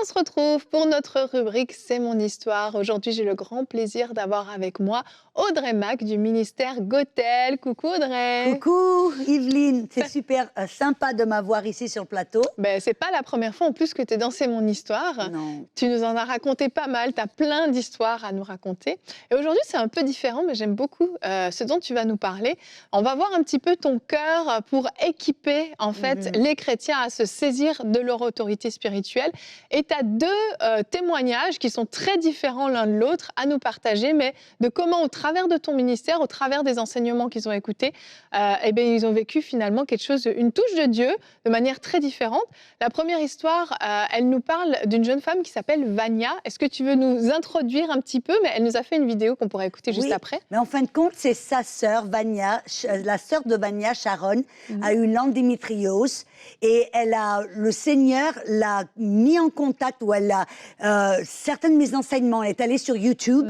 On se retrouve pour notre rubrique C'est mon histoire. Aujourd'hui, j'ai le grand plaisir d'avoir avec moi Audrey Mac du ministère Gotel. Coucou Audrey. Coucou Yveline, c'est super sympa de m'avoir ici sur le plateau. C'est pas la première fois en plus que tu es dans C'est mon histoire. Non. Tu nous en as raconté pas mal, tu as plein d'histoires à nous raconter. Et aujourd'hui, c'est un peu différent, mais j'aime beaucoup ce dont tu vas nous parler. On va voir un petit peu ton cœur pour équiper en fait les chrétiens à se saisir de leur autorité spirituelle. Et tu as deux témoignages qui sont très différents l'un de l'autre à nous partager, mais de comment au travers de ton ministère, au travers des enseignements qu'ils ont écoutés, ils ont vécu finalement quelque chose, une touche de Dieu de manière très différente. La première histoire, elle nous parle d'une jeune femme qui s'appelle Vania. Est-ce que tu veux nous introduire un petit peu? Mais elle nous a fait une vidéo qu'on pourra écouter juste après. Mais en fin de compte, c'est sa sœur Vania, la sœur de Vania, Sharon, a eu l'endométriose et le Seigneur l'a mis en contact, ou elle a certains de mes enseignements. Elle est allée sur YouTube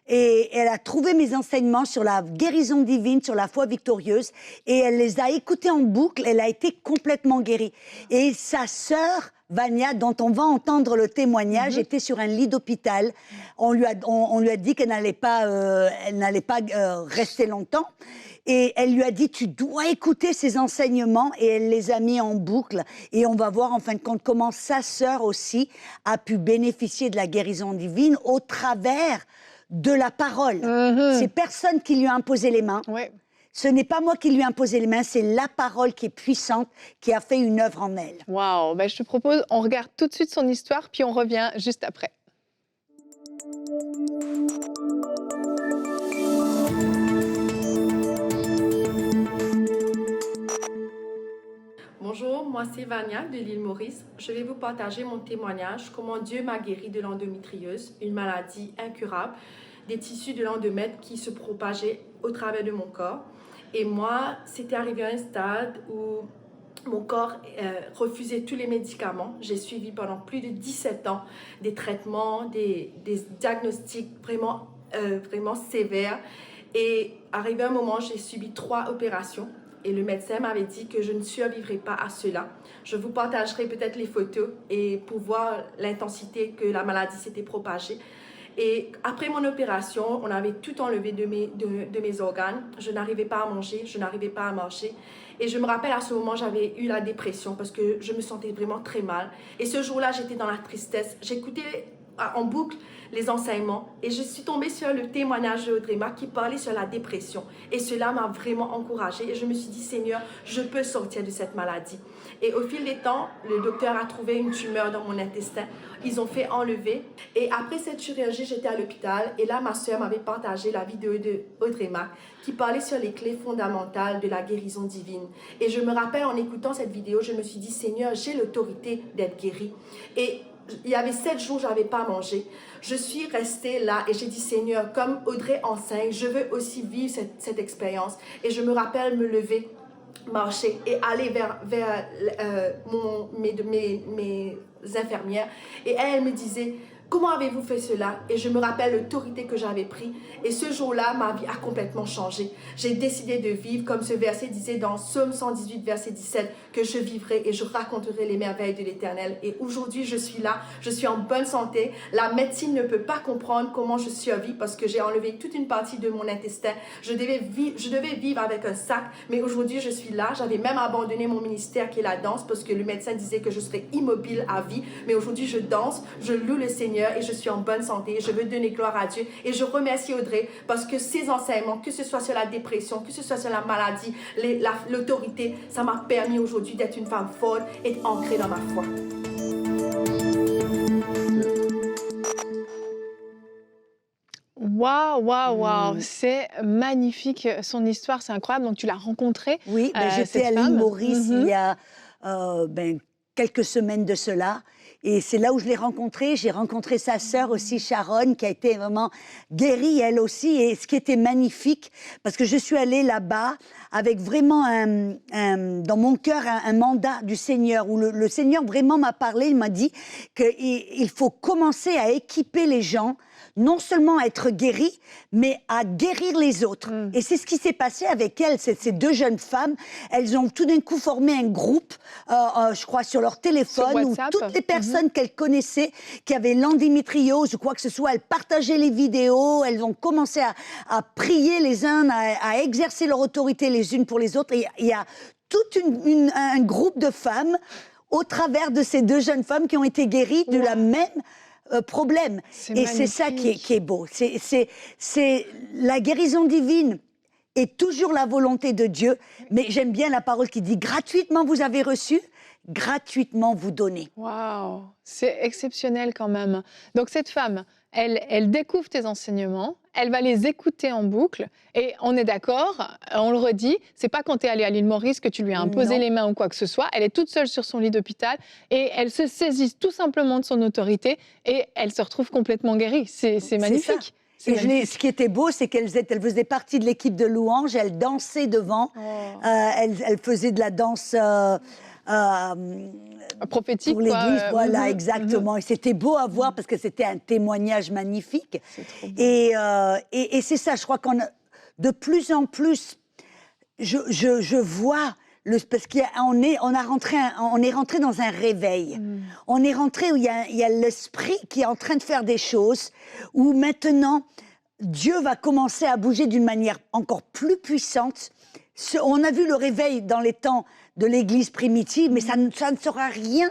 et elle a trouvé mes enseignements sur la guérison divine, sur la foi victorieuse, et elle les a écoutés en boucle. Elle a été complètement guérie. Et sa sœur Vania, dont on va entendre le témoignage, était sur un lit d'hôpital. On lui a dit qu'elle n'allait pas, rester longtemps. Et elle lui a dit, tu dois écouter ces enseignements. Et elle les a mis en boucle. Et on va voir en fin de compte comment sa sœur aussi a pu bénéficier de la guérison divine au travers de la parole. C'est personne qui lui a imposé les mains. Ouais. Ce n'est pas moi qui lui ai imposé les mains, c'est la parole qui est puissante, qui a fait une œuvre en elle. Waouh, je te propose, on regarde tout de suite son histoire, puis on revient juste après. Bonjour, moi c'est Vania de l'île Maurice. Je vais vous partager mon témoignage, comment Dieu m'a guéri de l'endométriose, une maladie incurable, des tissus de l'endomètre qui se propageaient au travers de mon corps. Et moi, c'était arrivé à un stade où mon corps refusait tous les médicaments. J'ai suivi pendant plus de 17 ans des traitements, des diagnostics vraiment sévères. Et arrivé un moment, j'ai subi 3 opérations. Et le médecin m'avait dit que je ne survivrais pas à cela. Je vous partagerai peut-être les photos et pour voir l'intensité que la maladie s'était propagée. Et après mon opération, on avait tout enlevé de mes organes. Je n'arrivais pas à manger, je n'arrivais pas à marcher. Et je me rappelle à ce moment, j'avais eu la dépression parce que je me sentais vraiment très mal. Et ce jour-là, j'étais dans la tristesse. J'écoutais en boucle les enseignements et je suis tombée sur le témoignage d'Audrey Mac qui parlait sur la dépression. Et cela m'a vraiment encouragée et je me suis dit, Seigneur, je peux sortir de cette maladie. Et au fil des temps, le docteur a trouvé une tumeur dans mon intestin. Ils ont fait enlever. Et après cette chirurgie, j'étais à l'hôpital. Et là, ma soeur m'avait partagé la vidéo d'Audrey Mac qui parlait sur les clés fondamentales de la guérison divine. Et je me rappelle, en écoutant cette vidéo, je me suis dit, Seigneur, j'ai l'autorité d'être guérie. Et il y avait 7 jours, je n'avais pas mangé. Je suis restée là et j'ai dit, Seigneur, comme Audrey enseigne, je veux aussi vivre cette expérience. Et je me rappelle me lever, marcher et aller vers mes infirmières. Et elle me disait, comment avez-vous fait cela? Et je me rappelle l'autorité que j'avais prise. Et ce jour-là, ma vie a complètement changé. J'ai décidé de vivre, comme ce verset disait dans Psaume 118, verset 17, que je vivrai et je raconterai les merveilles de l'Éternel. Et aujourd'hui, je suis là, je suis en bonne santé. La médecine ne peut pas comprendre comment je survis parce que j'ai enlevé toute une partie de mon intestin. Je devais vivre avec un sac, mais aujourd'hui, je suis là. J'avais même abandonné mon ministère qui est la danse parce que le médecin disait que je serais immobile à vie. Mais aujourd'hui, je danse, je loue le Seigneur et je suis en bonne santé. Je veux donner gloire à Dieu et je remercie Audrey parce que ses enseignements, que ce soit sur la dépression, que ce soit sur la maladie, l'autorité, ça m'a permis aujourd'hui d'être une femme forte et ancrée dans ma foi. Waouh, c'est magnifique son histoire, c'est incroyable. Donc tu l'as rencontrée. Oui, j'étais à l'île Maurice il y a quelques semaines de cela. Et c'est là où je l'ai rencontrée. J'ai rencontré sa sœur aussi, Sharon, qui a été vraiment guérie, elle aussi. Et ce qui était magnifique, parce que je suis allée là-bas avec vraiment dans mon cœur un mandat du Seigneur, où le Seigneur vraiment m'a parlé. Il m'a dit qu'il faut commencer à équiper les gens non seulement à être guérie, mais à guérir les autres. Et c'est ce qui s'est passé avec elles, ces deux jeunes femmes. Elles ont tout d'un coup formé un groupe, je crois, sur leur téléphone, où toutes les personnes qu'elles connaissaient, qui avaient l'endométriose ou quoi que ce soit, elles partageaient les vidéos, elles ont commencé à prier les uns, à exercer leur autorité les unes pour les autres. Et il y a tout un groupe de femmes au travers de ces deux jeunes femmes qui ont été guéries de la même problème. Et c'est ça qui est beau. C'est la guérison divine est toujours la volonté de Dieu. Mais j'aime bien la parole qui dit « gratuitement vous avez reçu, gratuitement vous donnez ». Waouh, c'est exceptionnel quand même. Donc cette femme, elle découvre tes enseignements, elle va les écouter en boucle, et on est d'accord, on le redit, c'est pas quand tu es allé à l'île Maurice que tu lui as imposé les mains ou quoi que ce soit, elle est toute seule sur son lit d'hôpital, et elle se saisit tout simplement de son autorité, et elle se retrouve complètement guérie. C'est magnifique. Et ce qui était beau, c'est qu'elle faisait partie de l'équipe de louange, elle dansait devant, elle faisait de la danse... prophétique pour l'église, voilà, exactement. Et c'était beau à voir parce que c'était un témoignage magnifique. Et c'est ça, je crois qu'on a de plus en plus, je vois, parce qu'on est rentré dans un réveil. On est rentré où il y a l'esprit qui est en train de faire des choses, où maintenant Dieu va commencer à bouger d'une manière encore plus puissante. On a vu le réveil dans les temps de l'Église primitive, mais ça ne sera rien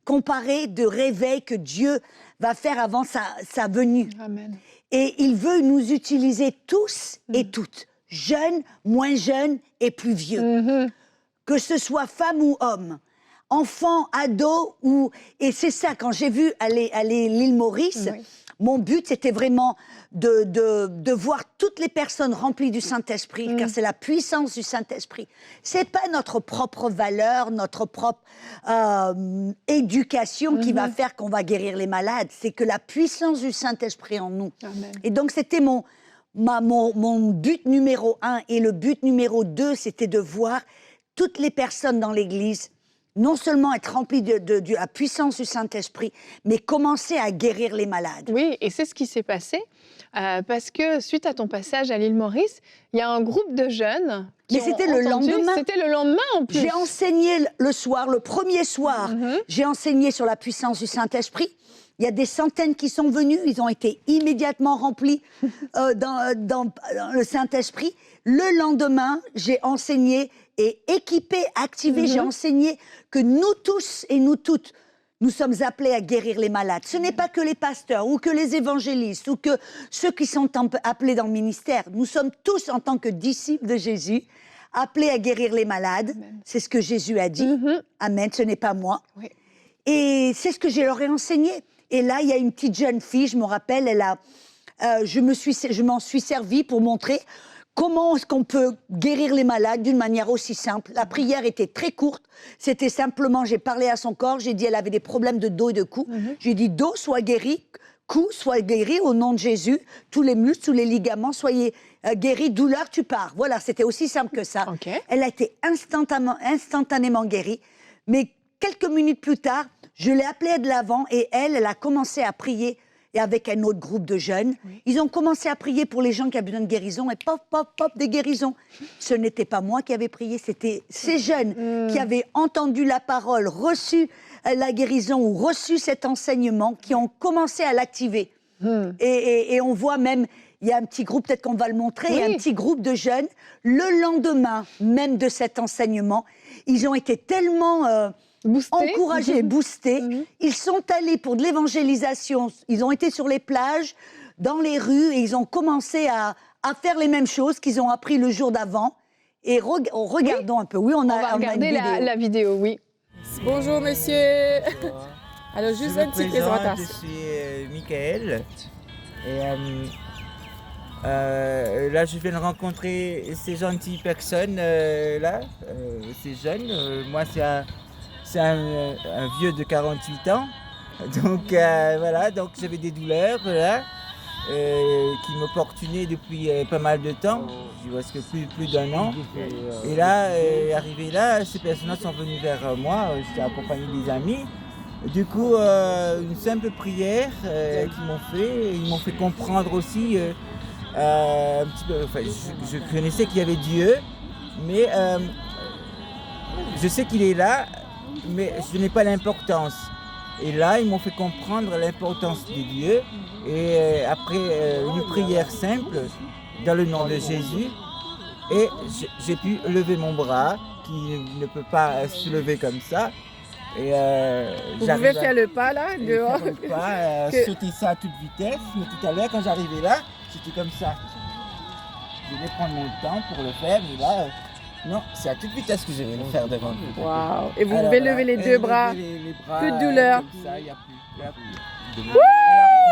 comparé de réveil que Dieu va faire avant sa venue. Amen. Et il veut nous utiliser tous et toutes, jeunes, moins jeunes et plus vieux. Que ce soit femmes ou hommes, enfants, ados, et c'est ça, quand j'ai vu aller l'île Maurice, mon but, c'était vraiment de voir toutes les personnes remplies du Saint-Esprit, car c'est la puissance du Saint-Esprit. C'est pas notre propre valeur, notre propre éducation qui va faire qu'on va guérir les malades. C'est que la puissance du Saint-Esprit en nous. Amen. Et donc, c'était mon but numéro 1. Et le but numéro 2, c'était de voir toutes les personnes dans l'Église non seulement être rempli de la puissance du Saint-Esprit, mais commencer à guérir les malades. Oui, et c'est ce qui s'est passé, parce que suite à ton passage à l'île Maurice, il y a un groupe de jeunes qui Mais c'était le lendemain. C'était le lendemain en plus. J'ai enseigné le soir, le premier soir, j'ai enseigné sur la puissance du Saint-Esprit. Il y a des centaines qui sont venus, ils ont été immédiatement remplis dans le Saint-Esprit. Le lendemain, j'ai enseigné et équipé, activé, j'ai enseigné que nous tous et nous toutes, nous sommes appelés à guérir les malades. Ce n'est pas que les pasteurs ou que les évangélistes ou que ceux qui sont appelés dans le ministère. Nous sommes tous, en tant que disciples de Jésus, appelés à guérir les malades. C'est ce que Jésus a dit. Amen, ce n'est pas moi. Oui. Et c'est ce que je leur ai enseigné. Et là, il y a une petite jeune fille, je me rappelle, je m'en suis servie pour montrer comment est-ce qu'on peut guérir les malades d'une manière aussi simple. La prière était très courte. C'était simplement, j'ai parlé à son corps, j'ai dit elle avait des problèmes de dos et de cou. J'ai dit dos soit guéri, cou soit guéri au nom de Jésus. Tous les muscles, tous les ligaments, soyez guéris. Douleur, tu pars. Voilà, c'était aussi simple que ça. Okay. Elle a été instantanément guérie. Mais quelques minutes plus tard, je l'ai appelée de l'avant et elle a commencé à prier. Et avec un autre groupe de jeunes, ils ont commencé à prier pour les gens qui avaient besoin de guérison, et pop, pop, pop, des guérisons. Ce n'était pas moi qui avais prié, c'était ces jeunes qui avaient entendu la parole, reçu la guérison ou reçu cet enseignement, qui ont commencé à l'activer. Et on voit même, il y a un petit groupe, peut-être qu'on va le montrer, il y a un petit groupe de jeunes, le lendemain même de cet enseignement, ils ont été tellement... encouragés, boostés. Ils sont allés pour de l'évangélisation. Ils ont été sur les plages, dans les rues, et ils ont commencé à faire les mêmes choses qu'ils ont appris le jour d'avant. Et regardons un peu. Oui, on va regarder la vidéo, oui. Bonjour, monsieur. Alors, juste une petite présentation. Je suis Michael. Et là, je viens de rencontrer ces gentilles personnes, ces jeunes. Moi, c'est un vieux de 48 ans, donc voilà, donc j'avais des douleurs qui m'opportunaient depuis pas mal de temps, presque plus d'un an. Et là, arrivé là, ces personnes sont venues vers moi, j'étais accompagné des amis, Du coup, une simple prière qu'ils m'ont fait. Ils m'ont fait comprendre aussi un petit peu. Enfin, je connaissais qu'il y avait Dieu, mais je sais qu'il est là, mais je n'ai pas l'importance. Et là, ils m'ont fait comprendre l'importance de Dieu. Et après une prière simple, dans le nom de Jésus, et j'ai pu lever mon bras, qui ne peut pas se lever comme ça. Et Vous pouvez faire le pas là, dehors. faire le pas, sauter ça à toute vitesse. Mais tout à l'heure, quand j'arrivais là, c'était comme ça. Je vais prendre mon temps pour le faire, mais là, non, c'est à toute vitesse que je vais le faire devant vous. Waouh. Et vous Alors, pouvez voilà, lever les et deux lever bras. les bras, Plus de douleur. Comme ça, il n'y a plus. Alors,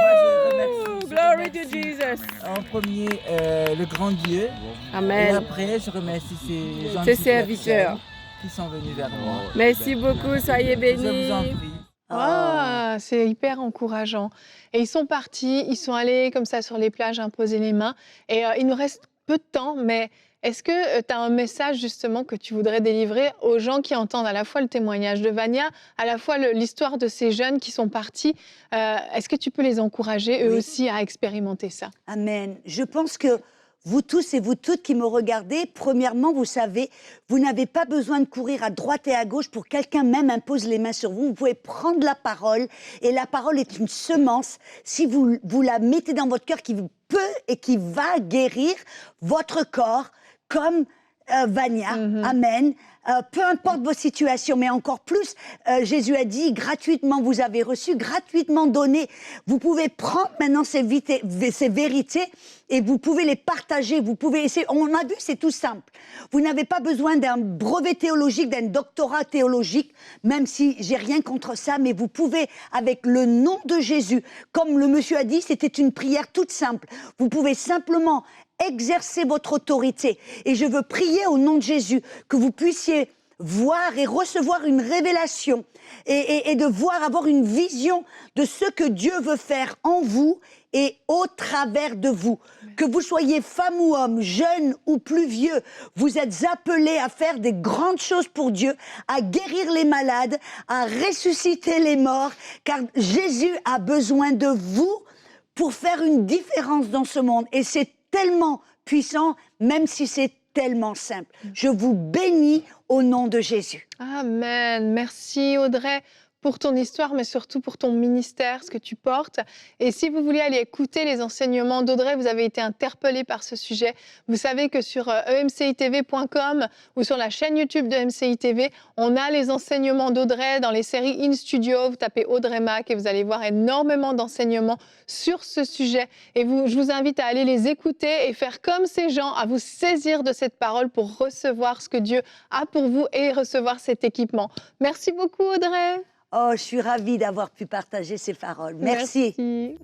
moi, je remercie. Glory to Jesus. En premier, le grand Dieu. Et Amen. après, je remercie ces Ces gentils serviteurs. personnes qui sont venus vers moi. Merci beaucoup, soyez Je vous bénis. en prie. Ah, c'est hyper encourageant. Et ils sont partis, ils sont allés comme ça sur les plages imposer les mains. Et il nous reste peu de temps, mais est-ce que tu as un message justement que tu voudrais délivrer aux gens qui entendent à la fois le témoignage de Vania, à la fois l'histoire de ces jeunes qui sont partis? Est-ce que tu peux les encourager eux Oui. aussi à expérimenter ça? Amen. Je pense que vous tous et vous toutes qui me regardez, premièrement, vous savez, vous n'avez pas besoin de courir à droite et à gauche pour que quelqu'un même impose les mains sur vous. Vous pouvez prendre la parole et la parole est une semence. Si vous la mettez dans votre cœur qui peut et qui va guérir votre corps comme Vania. Amen. Peu importe vos situations, mais encore plus, Jésus a dit, gratuitement vous avez reçu, gratuitement donné. Vous pouvez prendre maintenant ces vérités et vous pouvez les partager. Vous pouvez essayer. On a vu, c'est tout simple. Vous n'avez pas besoin d'un brevet théologique, d'un doctorat théologique, même si j'ai rien contre ça, mais vous pouvez, avec le nom de Jésus, comme le monsieur a dit, c'était une prière toute simple. Vous pouvez simplement exercer votre autorité. Et je veux prier au nom de Jésus que vous puissiez voir et recevoir une révélation et de voir, avoir une vision de ce que Dieu veut faire en vous et au travers de vous. Que vous soyez femme ou homme, jeune ou plus vieux, vous êtes appelés à faire des grandes choses pour Dieu, à guérir les malades, à ressusciter les morts, car Jésus a besoin de vous pour faire une différence dans ce monde. Et c'est tellement puissant, même si c'est tellement simple. Je vous bénis au nom de Jésus. Amen. Merci Audrey pour ton histoire, mais surtout pour ton ministère, ce que tu portes. Et si vous voulez aller écouter les enseignements d'Audrey, vous avez été interpellé par ce sujet. Vous savez que sur emcitv.com ou sur la chaîne YouTube de MCI TV, on a les enseignements d'Audrey dans les séries In Studio. Vous tapez Audrey Mac et vous allez voir énormément d'enseignements sur ce sujet. Et je vous invite à aller les écouter et faire comme ces gens, à vous saisir de cette parole pour recevoir ce que Dieu a pour vous et recevoir cet équipement. Merci beaucoup Audrey. Oh, je suis ravie d'avoir pu partager ces paroles. Merci. Merci.